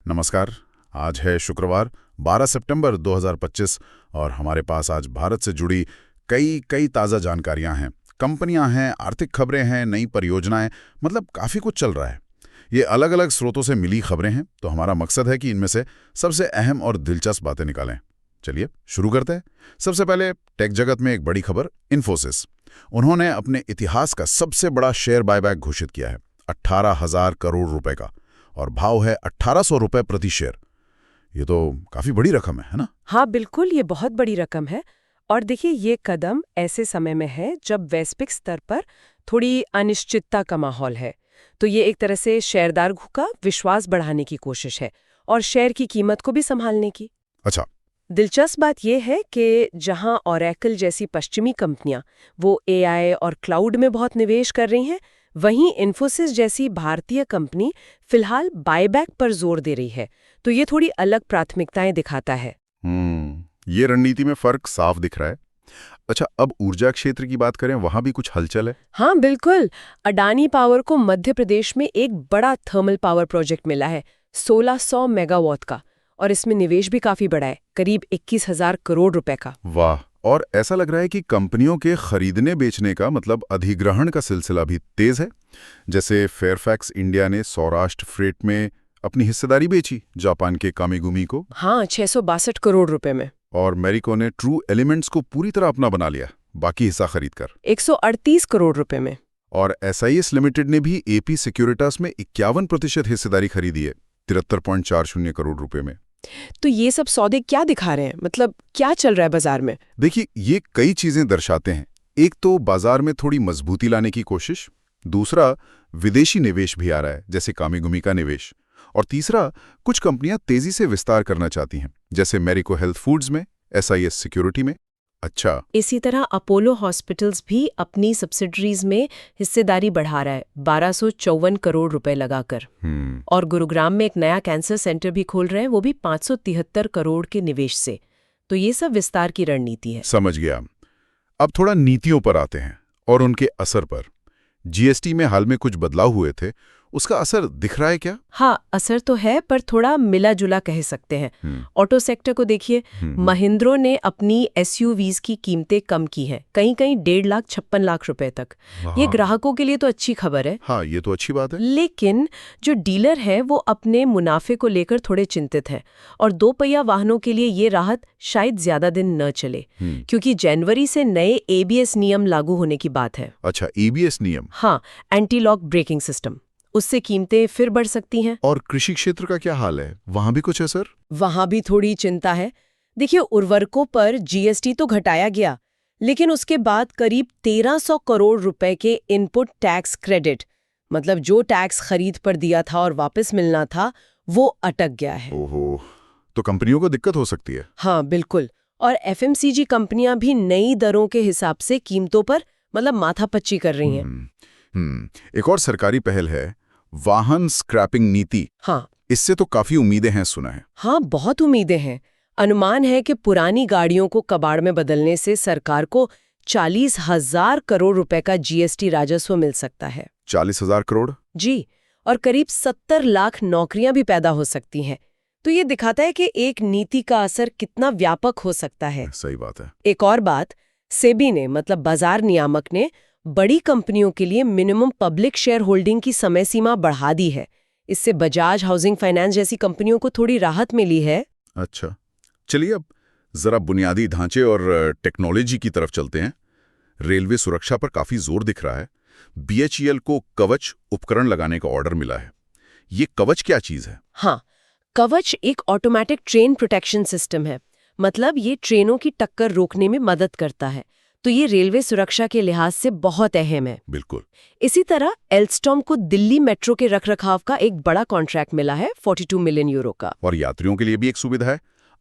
नमस्कार। आज है शुक्रवार 12 सितंबर 2025 और हमारे पास आज भारत से जुड़ी कई कई ताज़ा जानकारियां हैं। कंपनियां हैं, आर्थिक खबरें हैं, नई परियोजनाएं, मतलब काफ़ी कुछ चल रहा है। ये अलग अलग स्रोतों से मिली खबरें हैं, तो हमारा मकसद है कि इनमें से सबसे अहम और दिलचस्प बातें निकालें। चलिए शुरू करते हैं। सबसे पहले टेक जगत में एक बड़ी खबर, इन्फोसिस। उन्होंने अपने इतिहास का सबसे बड़ा शेयर बायबैक घोषित किया है, 18,000 करोड़ रुपए का, और भाव है 1,800 रुपए प्रति शेयर। ये तो काफी बड़ी रकम है ना? हाँ बिल्कुल, ये बहुत बड़ी रकम है। और देखिए, ये कदम ऐसे समय में है जब वैश्विक स्तर पर थोड़ी अनिश्चितता का माहौल है। तो ये एक तरह से शेयरधारकों का विश्वास बढ़ाने की कोशिश है और शेयर की कीमत को भी संभालने की। अच्छा। दिलचस्प बात यह है कि जहां ओरेकल जैसी पश्चिमी कंपनियां वो एआई और क्लाउड में बहुत निवेश कर रही हैं, वहीं इन्फोसिस जैसी भारतीय कंपनी फिलहाल बायबैक पर जोर दे रही है। तो ये थोड़ी अलग प्राथमिकताएं दिखाता है। ये रणनीति में फर्क साफ दिख रहा है। अच्छा, अब ऊर्जा क्षेत्र की बात करें, वहां भी कुछ हलचल है? हाँ बिल्कुल, अडानी पावर को मध्य प्रदेश में एक बड़ा थर्मल पावर प्रोजेक्ट मिला है, 1600 मेगावाट का, और इसमें निवेश भी काफी बड़ा है, करीब 21,000 करोड़ रुपए का। वाह। और ऐसा लग रहा है कि कंपनियों के खरीदने बेचने का मतलब अधिग्रहण का सिलसिला भी तेज है। जैसे फेयरफैक्स इंडिया ने सौराष्ट्र फ्रेट में अपनी हिस्सेदारी बेची जापान के कामिगुमी को। हाँ, 662 करोड़ रुपए में। और मेरिको ने ट्रू एलिमेंट्स को पूरी तरह अपना बना लिया, बाकी हिस्सा खरीदकर 138 करोड़ रुपए में। और एसआईएस लिमिटेड ने भी एपी सिक्योरिटास में 51% हिस्सेदारी खरीदी है, 73.40 करोड़ रुपए में। तो ये सब सौदे क्या दिखा रहे हैं, मतलब क्या चल रहा है बाजार में? देखिए, ये कई चीजें दर्शाते हैं। एक तो बाजार में थोड़ी मजबूती लाने की कोशिश, दूसरा विदेशी निवेश भी आ रहा है, जैसे कामिगुमी का निवेश, और तीसरा कुछ कंपनियां तेजी से विस्तार करना चाहती हैं, जैसे मेरिको हेल्थ फूड्स में, एसआईएस सिक्योरिटी में। अच्छा। इसी तरह अपोलो हॉस्पिटल्स भी अपनी सब्सिडरीज में हिस्सेदारी बढ़ा रहा है, 1254 करोड़ रुपए लगाकर। और गुरुग्राम में एक नया कैंसर सेंटर भी खोल रहे हैं, वो भी 573 करोड़ के निवेश से। तो ये सब विस्तार की रणनीति है। समझ गया। अब थोड़ा नीतियों पर आते हैं और उनके असर पर। जीएसटी में हाल में कुछ बदलाव हुए थे, उसका असर दिख रहा है क्या? हाँ, असर तो है, पर थोड़ा मिला जुला कह सकते हैं। ऑटो सेक्टर को देखिए, महिंद्रो ने अपनी एसयूवीज की कीमतें कम की हैं, कहीं कहीं 1.56 लाख रुपए तक। ये ग्राहकों के लिए तो अच्छी खबर है। हाँ, ये तो अच्छी बात है। लेकिन जो डीलर है वो अपने मुनाफे को लेकर थोड़े चिंतित हैं, और दोपहिया वाहनों के लिए ये राहत शायद ज्यादा दिन न चले, क्योंकि जनवरी से नए एबीएस नियम लागू होने की बात है। अच्छा, एबीएस नियम? हाँ, एंटी लॉक ब्रेकिंग सिस्टम। उससे कीमतें फिर बढ़ सकती हैं। और कृषि क्षेत्र का क्या हाल है, वहां भी कुछ असर? वहां भी थोड़ी चिंता है। देखिए, उर्वरकों पर जीएसटी तो घटाया गया, लेकिन उसके बाद करीब 1,300 करोड़ रुपए के इनपुट टैक्स क्रेडिट, मतलब जो टैक्स खरीद पर दिया था और वापस मिलना था, वो अटक गया है। ओहो, तो कंपनियों को दिक्कत हो सकती है। हाँ बिल्कुल। और एफएमसीजी कंपनियां भी नई दरों के हिसाब से कीमतों पर मतलब माथापच्ची कर रही हैं। एक और सरकारी पहल है, वाहन स्क्रैपिंग नीति। हाँ, इससे तो काफी उम्मीदें हैं, सुना है। हाँ, बहुत उम्मीदें हैं। अनुमान है कि पुरानी गाड़ियों को कबाड़ में बदलने से सरकार को 40,000 करोड़ रुपए का जीएसटी राजस्व मिल सकता है। 40,000 करोड़? जी, और करीब 70 लाख नौकरियां भी पैदा हो सकती हैं। तो ये दिखाता है कि एक नीति का असर कितना व्यापक हो सकता है। सही बात है। एक और बात, सेबी ने, मतलब बाजार नियामक ने, बड़ी कंपनियों के लिए मिनिमम पब्लिक शेयर होल्डिंग की समय सीमा बढ़ा दी है। इससे बजाज हाउसिंग फाइनेंस जैसी कंपनियों को थोड़ी राहत मिली है। अच्छा, चलिए अब जरा बुनियादी ढांचे और टेक्नोलॉजी की तरफ चलते हैं। रेलवे सुरक्षा पर काफी जोर दिख रहा है। बीएचईएल को कवच उपकरण लगाने का ऑर्डर मिला है। ये कवच क्या चीज है? हाँ, कवच एक ऑटोमेटिक ट्रेन प्रोटेक्शन सिस्टम है। मतलब ये ट्रेनों की टक्कर रोकने में मदद करता है। तो ये रेलवे सुरक्षा के लिहाज से बहुत अहम है। बिल्कुल। इसी तरह एल्स्टॉम को दिल्ली मेट्रो के रखरखाव का एक बड़ा कॉन्ट्रैक्ट मिला है, 42 मिलियन यूरो का। और यात्रियों के लिए भी एक सुविधा है।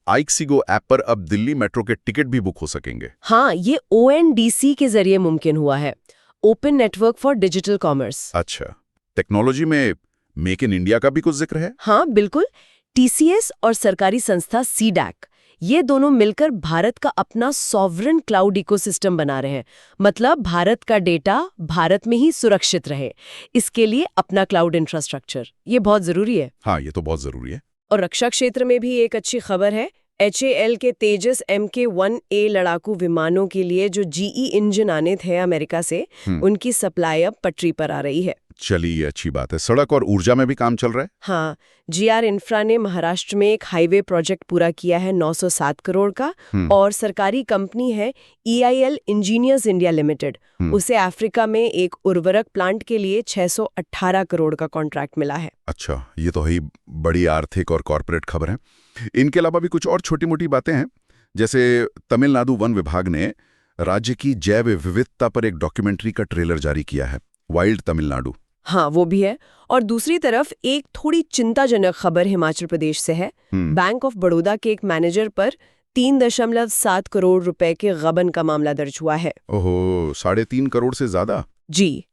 आइक्सिगो ऐप पर अब दिल्ली मेट्रो के टिकट भी बुक हो सकेंगे। हाँ, ये ओएनडीसी के जरिए मुमकिन हुआ है, open network for digital commerce. अच्छा, टेक्नोलॉजी में मेक इन इंडिया का भी कुछ जिक्र है? हाँ बिल्कुल। टीसीएस और सरकारी संस्था सीडैक, ये दोनों मिलकर भारत का अपना सॉवरेन क्लाउड इकोसिस्टम बना रहे हैं। मतलब भारत का डेटा भारत में ही सुरक्षित रहे, इसके लिए अपना क्लाउड इंफ्रास्ट्रक्चर, ये बहुत जरूरी है। हाँ, ये तो बहुत जरूरी है। और रक्षा क्षेत्र में भी एक अच्छी खबर है। HAL के तेजस MK-1A लड़ाकू विमानों के लिए जो GE इंजन आने थे अमेरिका से, उनकी सप्लाई अब पटरी पर आ रही है। चलिए, अच्छी बात है। सड़क और ऊर्जा में भी काम चल रहा है। हाँ, GR इंफ्रा ने महाराष्ट्र में एक हाईवे प्रोजेक्ट पूरा किया है 907 करोड़ का, और सरकारी कंपनी है EIL इंजीनियर्स इंडिया लिमिटेड, उसे अफ्रीका में एक उर्वरक प्लांट के लिए 618 करोड़ का कॉन्ट्रैक्ट मिला है। अच्छा, ये तो है बड़ी आर्थिक और कॉर्पोरेट खबर है। इनके अलावा भी कुछ और छोटी मोटी बातें हैं, जैसे तमिलनाडु वन विभाग ने राज्य की जैव विविधता पर एक डॉक्यूमेंट्री का ट्रेलर जारी किया है, वाइल्ड तमिलनाडु। हाँ, वो भी है। और दूसरी तरफ एक थोड़ी चिंताजनक खबर हिमाचल प्रदेश से है। बैंक ऑफ बड़ौदा के एक मैनेजर पर 3.7 करोड़ रुपए के गबन का मामला दर्ज हुआ है। ओहो, 3.5 करोड़ से ज्यादा। जी,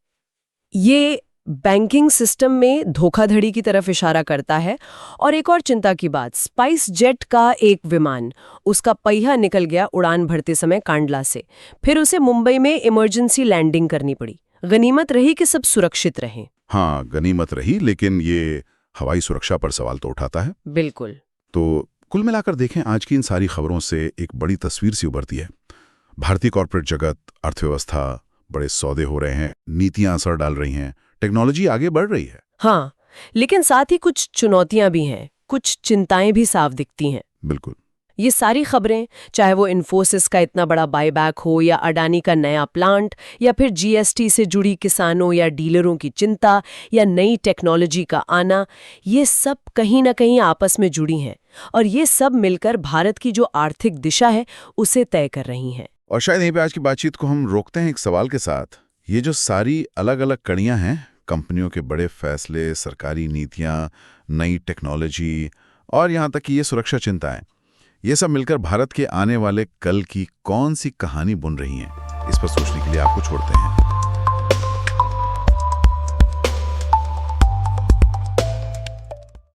ये बैंकिंग सिस्टम में धोखाधड़ी की तरफ इशारा करता है। और एक और चिंता की बात, स्पाइस जेट का एक विमान, उसका पहिया निकल गया उड़ान भरते समय कांडला से, फिर उसे मुंबई में इमरजेंसी लैंडिंग करनी पड़ी। गनीमत रही कि सब सुरक्षित रहें। हाँ, गनीमत रही, लेकिन ये हवाई सुरक्षा पर सवाल तो उठाता है। बिल्कुल। तो कुल मिलाकर देखें, आज की इन सारी खबरों से एक बड़ी तस्वीर सी उभरती है। भारतीय कॉर्पोरेट जगत, अर्थव्यवस्था, बड़े सौदे हो रहे हैं, नीतियां असर डाल रही हैं, टेक्नोलॉजी आगे बढ़ रही है। हाँ, लेकिन साथ ही कुछ चुनौतियां भी हैं, कुछ चिंताएं भी साफ दिखती हैं। बिल्कुल। ये सारी खबरें, चाहे वो इन्फोसिस का इतना बड़ा बायबैक हो, या अडानी का नया प्लांट, या फिर GST से जुड़ी किसानों या डीलरों की चिंता, या नई टेक्नोलॉजी का आना, ये सब कहीं ना कहीं आपस में जुड़ी हैं, और ये सब मिलकर भारत की जो आर्थिक दिशा है उसे तय कर रही हैं। और शायद यहीं पे आज की बातचीत को हम रोकते हैं एक सवाल के साथ। ये जो सारी अलग अलग कड़ियां हैं, कंपनियों के बड़े फैसले, सरकारी नीतियां, नई टेक्नोलॉजी, और यहाँ तक कि ये सुरक्षा चिंताएं, ये सब मिलकर भारत के आने वाले कल की कौन सी कहानी बुन रही हैं, इस पर सोचने के लिए आपको छोड़ते हैं।